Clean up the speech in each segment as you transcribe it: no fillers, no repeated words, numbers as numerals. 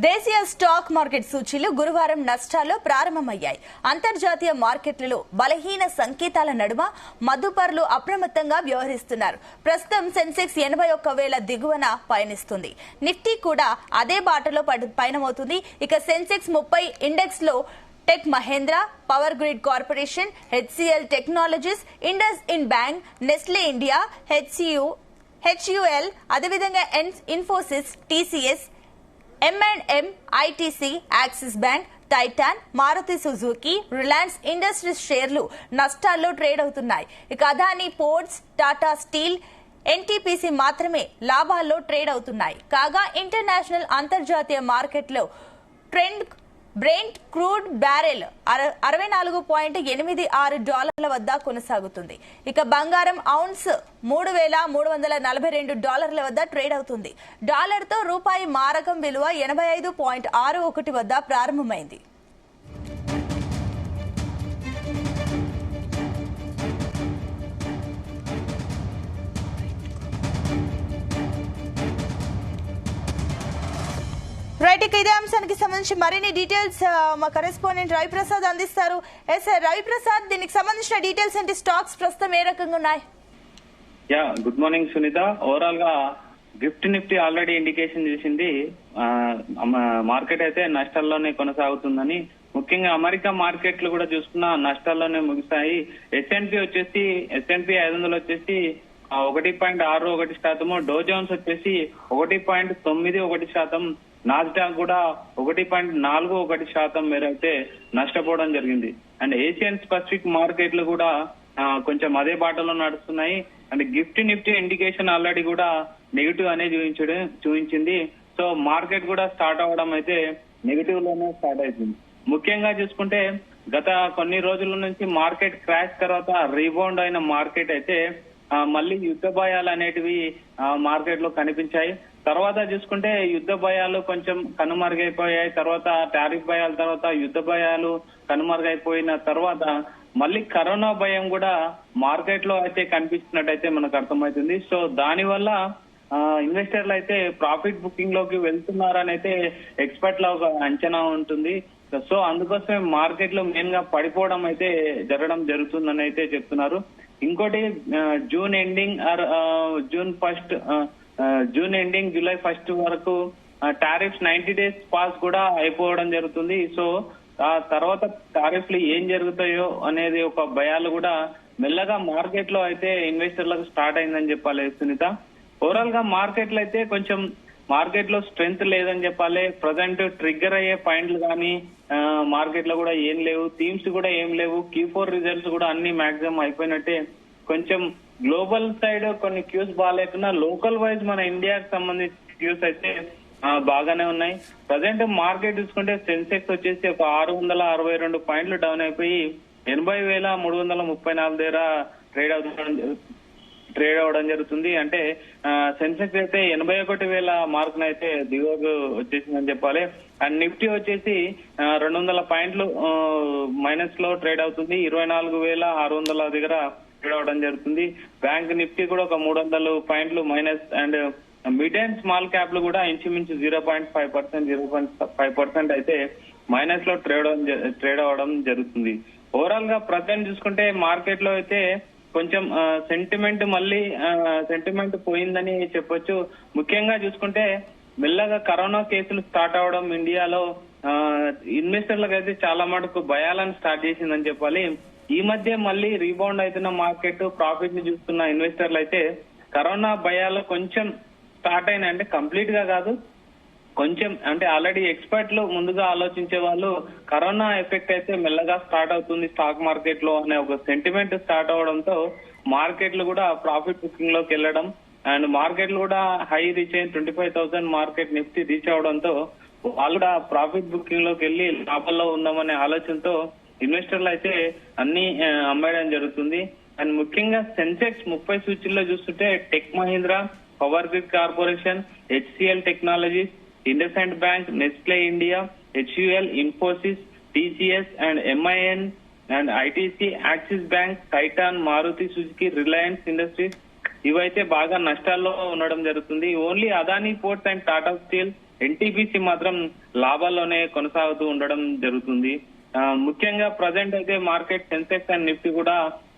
దేశీయ stock market సూచీలు గురువారం నష్టాల్లో ప్రారంభమయ్యాయి. అంతర్జాతీయ మార్కెట్లలో బలహీన సంకేతాల నడుమ మదుపర్లు అప్రమత్తంగా వ్యవహరిస్తున్నారు. ప్రస్తుతం సెన్సెక్స్ 81,000 దిగువన పయనిస్తుంది. నిఫ్టీ కూడా అదే బాటలో పయనమవుతుంది. ఇక సెన్సెక్స్ 30 ఇండెక్స్ లో Tech Mahindra, Power Grid Corporation, HCL Technologies, IndusInd Bank, Nestle India, HUL, అదేవిధంగా Infosys, TCS, M&M, ITC, Axis Bank, Titan, Maruti Suzuki, Reliance Industries షేర్లు నష్టాల్లో ట్రేడ్ అవుతున్నాయి. ఇక Adani Ports, Tata Steel, NTPC మాత్రమే లాభాల్లో ట్రేడ్ అవుతున్నాయి. కాగా ఇంటర్నేషనల్ అంతర్జాతీయ మార్కెట్లో బ్రెంట్ క్రూడ్ బ్యారెల్ $64.86 వద్ద కొనసాగుతుంది. ఇక బంగారం ఔన్స్ $3,342 వద్ద ట్రేడ్ అవుతుంది. డాలర్తో రూపాయి మారకం విలువ 85.61 వద్ద ప్రారంభమైంది. రైట్, ఇక ఇదే అంశానికి సంబంధించి మరిన్ని డీటెయిల్స్ మా కరెస్పాండెంట్ రవిప్రసాద్ అందిస్తారు. రవిప్రసాద్, దీనికి సంబంధించిన డీటెయిల్స్ ఏంటి? స్టాక్స్ ప్రస్తుతం ఏ రకంగా ఉన్నాయి? Good morning Sunitha. ఓవరాల్ గా నిఫ్టీ ఆల్రెడీ ఇండికేషన్ చేసింది మార్కెట్ అయితే నష్టాల్లోనే కొనసాగుతుందని. ముఖ్యంగా అమెరికా మార్కెట్లు కూడా చూసుకున్న నష్టాల్లోనే ముగిశాయి. S&P 500 వచ్చేసి 1.61%, డో జోన్స్ వచ్చేసి 1.91%, నాస్డాక్ కూడా 1.41% మేర అయితే నష్టపోవడం జరిగింది. అండ్ ఏషియన్ పసిఫిక్ మార్కెట్లు కూడా కొంచెం అదే బాటలో నడుస్తున్నాయి. అండ్ నిఫ్టీ ఇండికేషన్ ఆల్రెడీ కూడా నెగిటివ్ అనేది చూపించింది. సో మార్కెట్ కూడా స్టార్ట్ అవ్వడం అయితే నెగిటివ్ లోనే స్టార్ట్ అవుతుంది. ముఖ్యంగా చూసుకుంటే గత కొన్ని రోజుల నుంచి మార్కెట్ క్రాష్ తర్వాత రీబౌండ్ అయిన మార్కెట్ అయితే మళ్ళీ యుద్ధ భయాలు అనేటివి మార్కెట్ లో కనిపించాయి. తర్వాత చూసుకుంటే యుద్ధ భయాలు కొంచెం కనుమరుగైపోయాయి. తర్వాత టారిఫ్ భయాల తర్వాత యుద్ధ భయాలు కనుమరుగైపోయిన తర్వాత మళ్ళీ కరోనా భయం కూడా మార్కెట్ లో అయితే కనిపిస్తున్నట్టయితే మనకు అర్థమవుతుంది. సో దాని వల్ల ఇన్వెస్టర్లు అయితే ప్రాఫిట్ బుకింగ్ లోకి వెళ్తున్నారని అయితే ఎక్స్పర్ట్ లో ఒక అంచనా ఉంటుంది. సో అందుకోసమే మార్కెట్ లో మెయిన్ గా పడిపోవడం అయితే జరగడం జరుగుతుందని అయితే చెప్తున్నారు. ఇంకోటి జూన్ ఎండింగ్ జూలై 1 వరకు టారిఫ్స్ 90 days పాస్ కూడా అయిపోవడం జరుగుతుంది. సో ఆ తర్వాత టారిఫ్లు ఏం జరుగుతాయో అనేది ఒక భయాలు కూడా మెల్లగా మార్కెట్ లో అయితే ఇన్వెస్టర్లకు స్టార్ట్ అయిందని చెప్పాలి సునీత. ఓవరాల్ గా మార్కెట్లు అయితే కొంచెం మార్కెట్ లో స్ట్రెంగ్త్ లేదని చెప్పాలి. ప్రజెంట్ ట్రిగ్గర్ అయ్యే పాయింట్లు కానీ మార్కెట్ లో కూడా ఏం లేవు, థీమ్స్ కూడా ఏం లేవు. Q4 రిజల్ట్స్ కూడా అన్ని మాక్సిమం అయిపోయినట్టే. కొంచెం గ్లోబల్ సైడ్ కొన్ని క్యూస్ బాగాలేకున్నా లోకల్ వైజ్ మన ఇండియాకి సంబంధించిన క్యూస్ అయితే బాగానే ఉన్నాయి. ప్రజెంట్ మార్కెట్ చూసుకుంటే సెన్సెక్స్ వచ్చేసి ఒక 662 పాయింట్లు డౌన్ అయిపోయి 80,334 దగ్గర ట్రేడ్ అవడం జరుగుతుంది. అంటే సెన్సెక్స్ అయితే 81,000 మార్కును అయితే దిగువకు వచ్చేసిందని చెప్పాలి. అండ్ నిఫ్టీ వచ్చేసి 200 పాయింట్లు మైనస్ లో ట్రేడ్ అవుతుంది. 24,600 దగ్గర ట్రేడ్ అవడం జరుగుతుంది. బ్యాంక్ నిఫ్టీ కూడా ఒక 300 పాయింట్లు minus. And mid and small క్యాప్లు కూడా ఇంచుమించు 0.5% అయితే మైనస్ లో ట్రేడ్ అవడం జరుగుతుంది. ఓవరాల్ గా ప్రజెంట్ చూసుకుంటే మార్కెట్ లో అయితే కొంచెం సెంటిమెంట్ పోయిందని చెప్పొచ్చు. ముఖ్యంగా చూసుకుంటే మెల్లగా కరోనా కేసులు స్టార్ట్ అవడం ఇండియాలో ఇన్వెస్టర్లకు అయితే చాలా మటుకు భయాలను స్టార్ట్ చేసిందని చెప్పాలి. ఈ మధ్య మళ్ళీ రీబౌండ్ అవుతున్న మార్కెట్, ప్రాఫిట్ ని చూస్తున్న ఇన్వెస్టర్లు అయితే కరోనా భయాలు కొంచెం స్టార్ట్ అయినా, అంటే కంప్లీట్ గా కాదు, కొంచెం, అంటే ఆల్రెడీ ఎక్స్పర్ట్లు ముందుగా ఆలోచించే వాళ్ళు కరోనా ఎఫెక్ట్ అయితే మెల్లగా స్టార్ట్ అవుతుంది స్టాక్ మార్కెట్ లో అనే ఒక సెంటిమెంట్ స్టార్ట్ అవడంతో మార్కెట్లు కూడా ప్రాఫిట్ బుకింగ్ లోకి వెళ్ళడం అండ్ మార్కెట్లు కూడా హై రీచ్ అయిన 25,000 మార్కెట్ నిఫ్టీ రీచ్ అవడంతో వాళ్ళు కూడా ప్రాఫిట్ బుకింగ్ లోకి వెళ్ళి లాభాల్లో ఉందామనే ఆలోచనతో ఇన్వెస్టర్లు అయితే అన్ని అమ్మేయడం జరుగుతుంది. అండ్ ముఖ్యంగా సెన్సెక్స్ 30 సూచీల్లో చూస్తుంటే Tech Mahindra, Power Grid Corporation, HCL Technologies, IndusInd Bank, Nestle India, HUL, Infosys, TCS and MIN and ITC, Axis Bank, Titan, Maruti Suzuki, Reliance Industries ఇవైతే బాగా నష్టాల్లో ఉండడం జరుగుతుంది. Only Adani Ports and Tata Steel, NTPC మాత్రం లాభాల్లోనే కొనసాగుతూ ఉండడం జరుగుతుంది. ముఖ్యంగా ప్రజెంట్ అయితే market Sensex and Nifty negative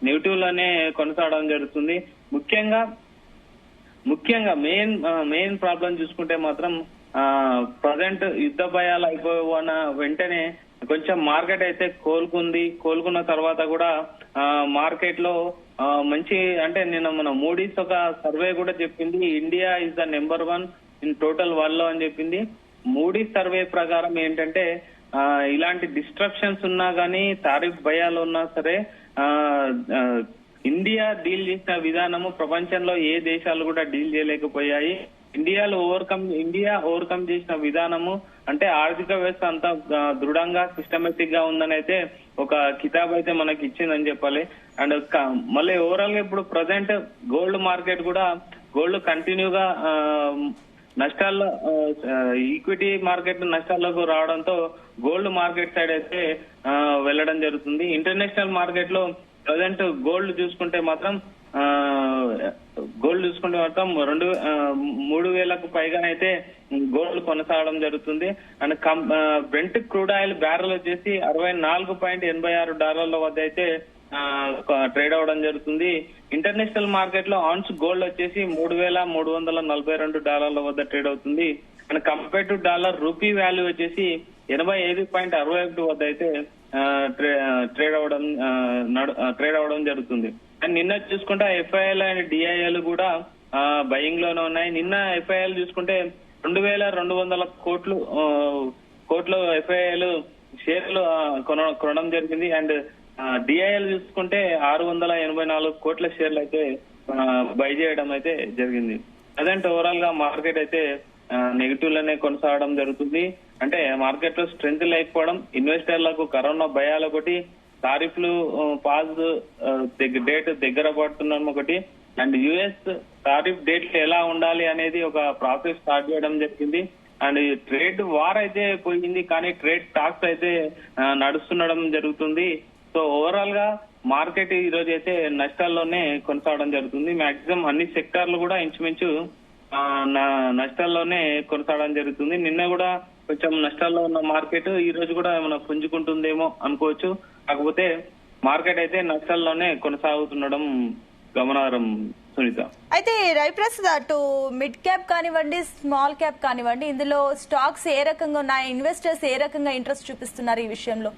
నెగిటివ్ లోనే కొనసాగడం జరుగుతుంది. ముఖ్యంగా మెయిన్ ప్రాబ్లం చూసుకుంటే మాత్రం ప్రజెంట్ యుద్ధ భయాలు అయిపోయిన వెంటనే కొంచెం మార్కెట్ అయితే కోలుకున్న తర్వాత కూడా మార్కెట్ లో మంచి అంటే నిన్న మన మూడీస్ ఒక సర్వే కూడా చెప్పింది, India is the number 1 in total world లో అని చెప్పింది. మూడీస్ సర్వే ప్రకారం ఏంటంటే ఇలాంటి డిస్ట్రక్షన్స్ ఉన్నా గానీ, టారిఫ్ భయాలు ఉన్నా సరే ఇండియా డీల్ చేసిన విధానము ప్రపంచంలో ఏ దేశాలు కూడా డీల్ చేయలేకపోయాయి. ఇండియా ఓవర్కమ్ చేసిన విధానము అంటే ఆర్థిక వ్యవస్థ అంతా దృఢంగా సిస్టమేటిక్ గా ఉందని అయితే ఒక కితాబ్ అయితే మనకి ఇచ్చిందని చెప్పాలి. అండ్ మళ్ళీ ఓవరాల్ గా ఇప్పుడు ప్రజెంట్ గోల్డ్ మార్కెట్ కూడా గోల్డ్ కంటిన్యూగా నష్టాల్లో ఈక్విటీ మార్కెట్ నష్టాల్లోకి రావడంతో గోల్డ్ మార్కెట్ సైడ్ అయితే వెళ్ళడం జరుగుతుంది. ఇంటర్నేషనల్ మార్కెట్ లో ప్రజెంట్ గోల్డ్ చూసుకుంటే మాత్రం 3,000కు పైగానైతే గోల్డ్ కొనసాగడం జరుగుతుంది. And Brent crude oil barrel వచ్చేసి $64.86 వద్ద అయితే ట్రేడ్ అవడం జరుగుతుంది. ఇంటర్నేషనల్ మార్కెట్ లో ఆన్స్ గోల్డ్ వచ్చేసి $3,342 వద్ద ట్రేడ్ అవుతుంది. And compare to dollar rupee value వచ్చేసి 85.61 వద్ద అయితే ట్రేడ్ అవడం జరుగుతుంది. అండ్ నిన్న చూసుకుంటే ఎఫ్ఐఎల్ అండ్ డిఐఎల్ కూడా బయింగ్ లోనే ఉన్నాయి. నిన్న ఎఫ్ఐఎల్ చూసుకుంటే 2,200 కోట్లు ఎఫ్ఐఎల్ షేర్లు కొనడం జరిగింది. అండ్ డిఐఎల్ చూసుకుంటే 684 కోట్ల షేర్లు అయితే బై చేయడం అయితే జరిగింది. అదంటే ఓవరాల్ గా మార్కెట్ అయితే నెగిటివ్ లోనే కొనసాగడం జరుగుతుంది. అంటే మార్కెట్ లో స్ట్రెంత్ లేకపోవడం, ఇన్వెస్టర్లకు కరోనా భయాలు ఒకటి, టారిఫ్లు పాజ్ డేట్ దగ్గర పడుతున్నాం ఒకటి, అండ్ యుఎస్ టారిఫ్ డేట్లు ఎలా ఉండాలి అనేది ఒక ప్రాసెస్ స్టార్ట్ చేయడం జరిగింది. అండ్ ట్రేడ్ వార్ అయితే పోయింది, కానీ ట్రేడ్ టాక్స్ అయితే నడుస్తుండడం జరుగుతుంది. సో ఓవరాల్ గా మార్కెట్ ఈ రోజు అయితే నష్టాల్లోనే కొనసాగడం జరుగుతుంది. మాక్సిమం అన్ని సెక్టార్లు కూడా ఇంచుమించు నష్టాల్లోనే కొనసాగడం జరుగుతుంది. నిన్న కూడా కొంచెం నష్టాల్లో ఉన్న మార్కెట్ ఈ రోజు కూడా ఏమైనా పుంజుకుంటుందేమో అనుకోవచ్చు. కాకపోతే మార్కెట్ అయితే నష్టాల్లోనే కొనసాగుతుండడం గమనార్హం సునీత. అయితే రవిప్రసాద్, అటు మిడ్ క్యాప్ కానివ్వండి, స్మాల్ క్యాప్ కానివ్వండి, ఇందులో స్టాక్స్ ఏ రకంగా ఉన్నాయి, ఇన్వెస్టర్స్ ఏ రకంగా ఇంట్రెస్ట్ చూపిస్తున్నారు ఈ విషయంలో?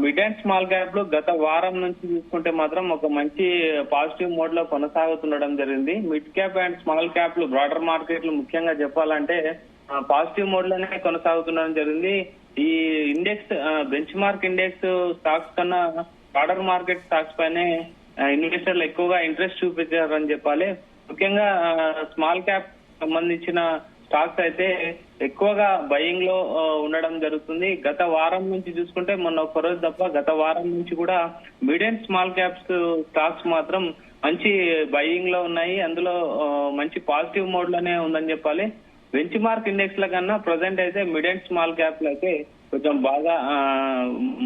మిడ్ అండ్ స్మాల్ క్యాప్ లో గత వారం నుంచి చూసుకుంటే మాత్రం ఒక మంచి పాజిటివ్ మోడ్ లో కొనసాగుతుండడం జరిగింది. Mid cap and small cap లు బ్రాడర్ మార్కెట్లు ముఖ్యంగా చెప్పాలంటే పాజిటివ్ మోడ్ లోనే కొనసాగుతుండడం జరిగింది. ఈ index bench mark index stocks కన్నా బ్రాడర్ మార్కెట్ స్టాక్స్ పైనే ఇన్వెస్టర్లు ఎక్కువగా ఇంట్రెస్ట్ చూపించారని చెప్పాలి. ముఖ్యంగా స్మాల్ క్యాప్ సంబంధించిన స్టాక్స్ అయితే ఎక్కువగా బయింగ్ లో ఉండడం జరుగుతుంది. గత వారం నుంచి చూసుకుంటే మొన్న ఒక రోజు తప్ప గత వారం నుంచి కూడా mid and small caps stocks మాత్రం మంచి బయింగ్ లో ఉన్నాయి. అందులో మంచి పాజిటివ్ మోడ్ లోనే ఉందని చెప్పాలి. బెంచ్ మార్క్ ఇండెక్స్ ల కన్నా ప్రజెంట్ అయితే మిడ్ అండ్ స్మాల్ క్యాప్ అయితే కొంచెం బాగా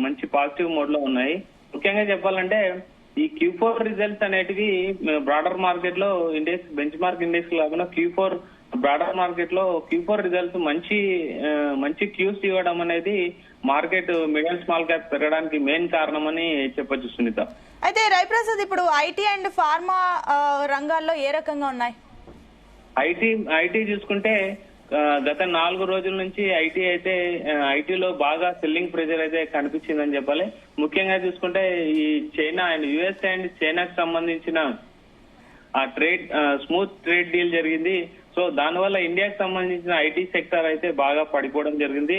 మంచి పాజిటివ్ మోడ్ లో ఉన్నాయి. ముఖ్యంగా చెప్పాలంటే ఈ Q4 రిజల్ట్స్ అనేటివి బ్రాడర్ మార్కెట్ లో ఇండెక్స్ బెంచ్ మార్క్ ఇండెక్స్ కాకుండా Q4 బ్రాడర్ మార్కెట్ లో Q4 రిజల్ట్స్ మంచి క్యూస్ ఇవ్వడం అనేది market mid and small cap పెరగడానికి మెయిన్ కారణం అని చెప్పొచ్చు సునీత. అయితే రవిప్రసాద్, ఇప్పుడు ఐటీ అండ్ ఫార్మా రంగాల్లో ఏ రకంగా ఉన్నాయి? ఐటీ చూసుకుంటే గత 4 రోజుల నుంచి ఐటీలో బాగా సెల్లింగ్ ప్రెషర్ అయితే కనిపించిందని చెప్పాలి. ముఖ్యంగా చూసుకుంటే ఈ చైనా అండ్ యుఎస్ అండ్ చైనాకు సంబంధించిన ఆ స్మూత్ ట్రేడ్ డీల్ జరిగింది. సో దానివల్ల ఇండియాకి సంబంధించిన ఐటీ సెక్టర్ అయితే బాగా పడిపోవడం జరిగింది.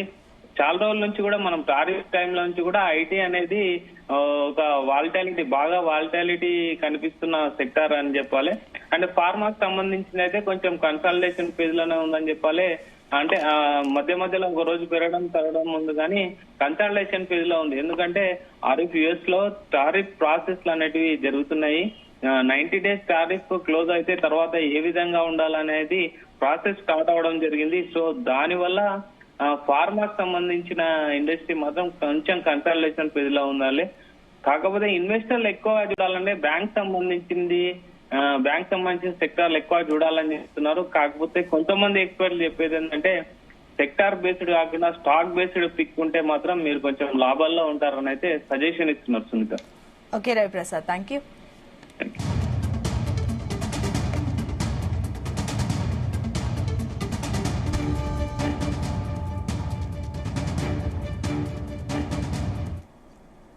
చాలా రోజుల నుంచి కూడా మనం టారిఫ్ టైంలో నుంచి కూడా ఐటీ అనేది ఒక వాల్టాలిటీ కనిపిస్తున్న సెక్టర్ అని చెప్పాలి. అండ్ ఫార్మాకి సంబంధించిన అయితే కొంచెం కన్సల్టేషన్ ఫేజ్ లోనే ఉందని చెప్పాలి. అంటే మధ్యలో ఒక రోజు తరగడం ఉంది, కానీ కన్సల్టేషన్ ఫేజ్ లో ఉంది. ఎందుకంటే యుఎస్ లో టారిఫ్ ప్రాసెస్లు అనేటివి జరుగుతున్నాయి. 90 days టారిఫ్ క్లోజ్ అయితే తర్వాత ఏ విధంగా ఉండాలనేది ప్రాసెస్ స్టార్ట్ అవడం జరిగింది. సో దానివల్ల ఫార్మాకి సంబంధించిన ఇండస్ట్రీ మాత్రం కొంచెం కన్సల్టేషన్ ఫేజ్ లో ఉండాలి. కాకపోతే ఇన్వెస్టర్లు ఎక్కువ చూడాలంటే బ్యాంక్ సంబంధించింది బ్యాంక్ సంబంధించిన సెక్టార్లు ఎక్కువ చూడాలని చెప్తున్నారు. కాకపోతే కొంతమంది ఎక్స్పర్ట్లు చెప్పేది ఏంటంటే సెక్టార్ బేస్డ్ కాకుండా స్టాక్ బేస్డ్ పిక్ ఉంటే మాత్రం మీరు కొంచెం లాభాల్లో ఉంటారని అయితే సజెషన్ ఇస్తున్నారు Sunitha. Okay Raviprasad, thank you.